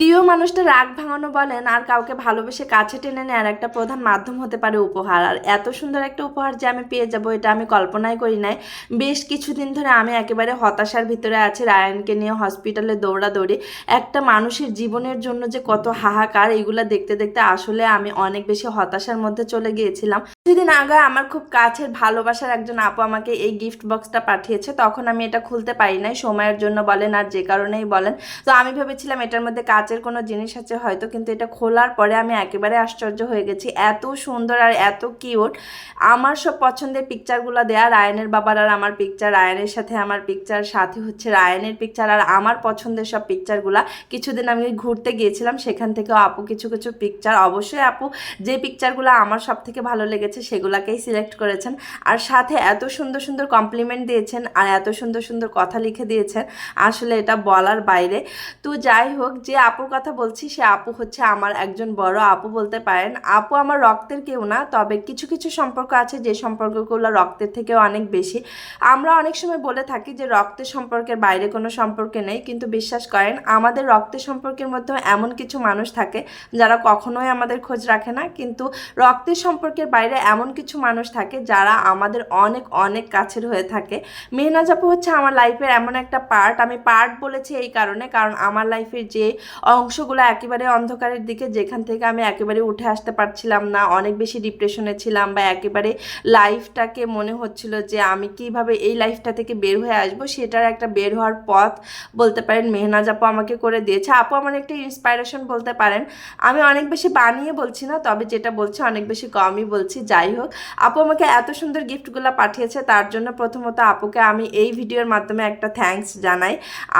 প্রিয় মানুষটা রাগ ভাঙানো বলেন আর কাউকে ভালোবেসে কাছে টেনে নেওয়ার একটা প্রধান মাধ্যম হতে পারে উপহার। আর এত সুন্দর একটা উপহার যে আমি পেয়ে যাব এটা আমি কল্পনাই করি নাই। বেশ কিছুদিন ধরে আমি একেবারে হতাশার ভিতরে আছি, রায়ানকে নিয়ে হসপিটালে দৌড়াদৌড়ি। একটা মানুষের জীবনের জন্য যে কত হাহাকার, এগুলা দেখতে দেখতে আসলে আমি অনেক বেশি হতাশার মধ্যে চলে গিয়েছিলাম। কিছুদিন আগে আমার খুব কাছের ভালোবাসার একজন আপু আমাকে এই গিফট বক্সটা পাঠিয়েছে, তখন আমি এটা খুলতে পারি নাই, সময়ের জন্য বলেন আর যে কারণেই বলেন। তো আমি ভেবেছিলাম এটার মধ্যে কাচের কোনো জিনিস আছে হয়তো, কিন্তু এটা খোলার পরে আমি একেবারে আশ্চর্য হয়ে গেছি। এত সুন্দর আর এত কিউট। আমার সব পছন্দের পিকচারগুলো দেয়া, রায়ানের বাবার আর আমার পিকচার, রায়ানের সাথে আমার পিকচার, সাথে হচ্ছে রায়ানের পিকচার আর আমার পছন্দের সব পিকচারগুলা। কিছুদিন আমি ঘুরতে গিয়েছিলাম, সেখান থেকেও আপু কিছু কিছু পিকচার, অবশ্যই আপু যে পিকচারগুলো আমার সব থেকে ভালো লেগেছে সেগুলাকেই সিলেক্ট করেছেন। আর সাথে এত সুন্দর সুন্দর কমপ্লিমেন্ট দিয়েছেন আর এত সুন্দর সুন্দর কথা লিখে দিয়েছেন, আসলে এটা বলার বাইরে। তো যাই হোক, যে আপুর কথা বলছি সে আপু হচ্ছে আমার একজন বড় আপু বলতে পারেন। আপু আমার রক্তের কেউ না, তবে কিছু কিছু সম্পর্ক আছে যে সম্পর্কগুলো রক্তের থেকেও অনেক বেশি। আমরা অনেক সময় বলে থাকি যে রক্তের সম্পর্কের বাইরে কোনো সম্পর্ক নেই, কিন্তু বিশ্বাস করেন আমাদের রক্তের সম্পর্কের মধ্যেও এমন কিছু মানুষ থাকে যারা কখনোই আমাদের খোঁজ রাখে না, কিন্তু রক্তের সম্পর্কের বাইরে এমন কিছু মানুষ থাকে যারা আমাদের অনেক অনেক কাছের হয়ে থাকে। মেহনাজ আপু হচ্ছে আমার লাইফের এমন একটা পার্ট। আমি পার্ট বলেছি এই কারণে, কারণ আমার লাইফের যে অংশগুলো একেবারে অন্ধকারের দিকে, যেখান থেকে আমি একেবারে উঠে আসতে পারছিলাম না, অনেক বেশি ডিপ্রেশনে ছিলাম বা একেবারে লাইফটাকে মনে হচ্ছিল যে আমি কিভাবে এই লাইফটা থেকে বের হয়ে আসবো, সেটার একটা বের হওয়ার পথ বলতে পারেন মেহনাজ আপু আমাকে করে দিয়েছে। আপু আমার একটা ইন্সপাইরেশন বলতে পারেন। আমি অনেক বেশি বানিয়ে বলছি না, তবে যেটা বলছি অনেক বেশি কমই বলছি। যাই হোক, আপু আমাকে এত সুন্দর গিফটগুলো পাঠিয়েছে, তার জন্য প্রথমত আপুকে আমি এই ভিডিওর মাধ্যমে একটা থ্যাঙ্কস জানাই।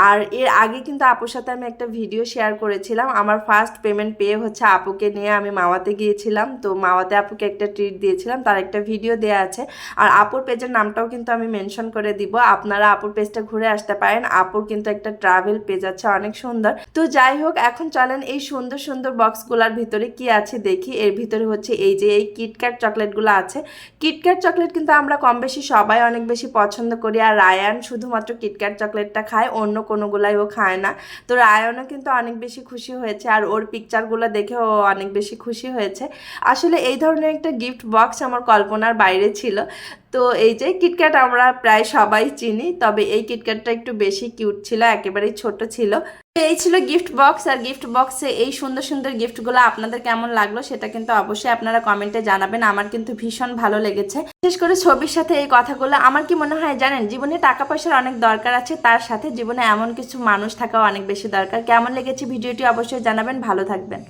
আর এর আগে কিন্তু আপুর সাথে আমি একটা ভিডিও শেয়ার করেছিলাম, আমার ফার্স্ট পেমেন্ট পেয়ে হচ্ছে আপুকে নিয়ে আমি মাওয়াতে গিয়েছিলাম। তো মাওয়াতে আপুকে একটা ট্রিট দিয়েছিলাম, তার একটা ভিডিও দেওয়া আছে। আর আপুর পেজের নামটাও কিন্তু আমি মেনশন করে দিব, আপনারা আপুর পেজটা ঘুরে আসতে পারেন। আপুর কিন্তু একটা ট্রাভেল পেজ আছে, অনেক সুন্দর। তো যাই হোক, এখন চলেন এই সুন্দর সুন্দর বক্সগুলোর ভিতরে কি আছে দেখি। এর ভিতরে হচ্ছে এই যে এই কিটক্যাট চকলেটগুলো আছে। কিটক্যাট চকলেট কিন্তু আমরা কম বেশি সবাই অনেক বেশি পছন্দ করি, আর রায়ান শুধুমাত্র কিটক্যাট চকলেটটা খায়, অন্য কোনোগুলাই ও খায় না। তো রায়ানও কিন্তু অনেক বেশি খুশি হয়েছে, আর ওর পিকচারগুলো দেখে ও অনেক বেশি খুশি হয়েছে। আসলে এই ধরনের একটা গিফট বক্স আমার কল্পনার বাইরে ছিল। তো এই যে কিটক্যাট আমরা প্রায় সবাই চিনি, তবে এই কিটক্যাটটা একটু বেশি কিউট ছিল, একেবারেই ছোট ছিল। এই ছিল গিফট বক্স। আর গিফট বক্সে এই সুন্দর সুন্দর গিফটগুলো আপনাদের কেমন লাগলো সেটা কিন্তু অবশ্যই আপনারা কমেন্টে জানাবেন। আমার কিন্তু ভীষণ ভালো লেগেছে, বিশেষ করে ছবির সাথে এই কথাগুলো। আমার কি মনে হয় জানেন, জীবনে টাকা পয়সার অনেক দরকার আছে, তার সাথে জীবনে এমন কিছু মানুষ থাকাও অনেক বেশি দরকার। কেমন লেগেছে ভিডিওটি অবশ্যই জানাবেন। ভালো থাকবেন।